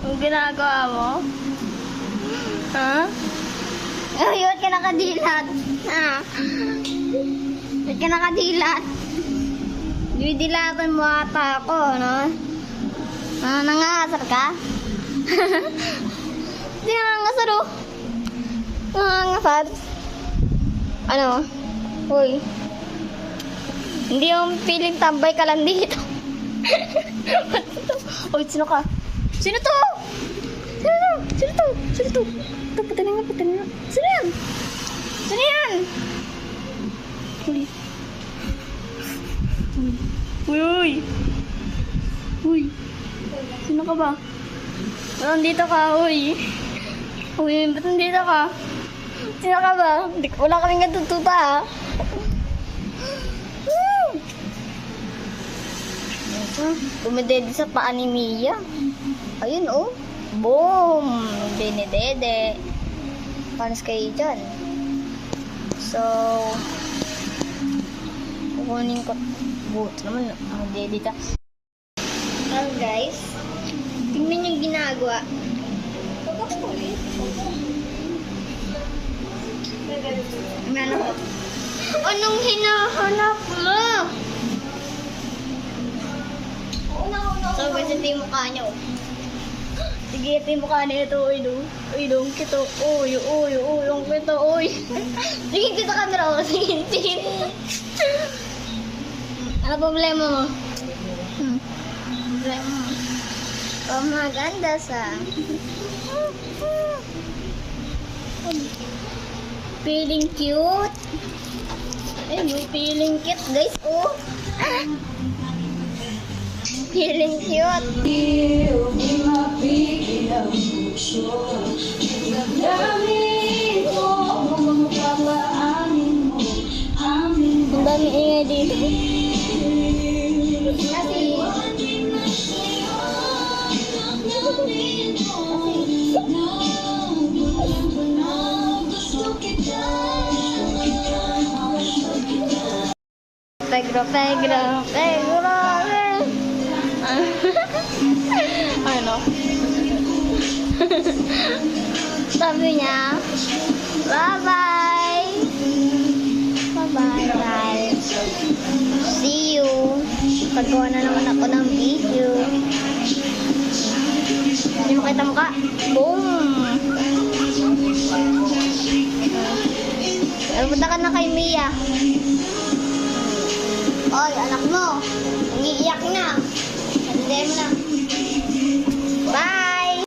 Ang ginagawa mo? Ha? Ay, ba't ka nakadilat? Ha? Ba't ka nakadilat? Didilatan mo ata ako, no? Nangangasar ka? Hindi nangangasar, oh. Nangangasar? Ano? Uy. Hindi yung feeling tambay ka lang dito. Uy, sino ka? Sino to? Sino to? Sino to? Sino to? Ito, patanin nga, patanin nga. Sino yan? Sino yan? Uy. Uy, uy. Uy. Sino ka ba? Ba't nandito ka, uy? Uy, ba't nandito ka? Sino ka ba? Wala kaming katututa, ha? Dumidede sa paa ni Mia. Ayun, oh. Boom! Dinidede. Panas kayo dyan. So, kukunin ko. Buti naman, dede ka. Hello, guys. Tingnan yung ginagawa. Ano? Anong hinahanap mo? So guys, ito yung mukha niya, oh. Sige, ito yung mukha niya ito, uy, do. Uy, do, kito. Uy, uy, uy, yung kito, uy. Sige, kito camera, oh. Sige, sige. Ano problema mo? Problema mo? Oh, maganda sa... Feeling cute. Eh, may feeling cute, guys, oh. Feeling cute. Ang dami ingay dito. Pegro, pegro, pegro. Ano? Sabi niya, bye-bye. Bye-bye, guys. See you. Paggawa na naman ako ng video. Hindi mo kita mukha. Boom! Punta ka na kay Mia. Oy, anak mo. Umiiyak na. Hindi mo na. Bye!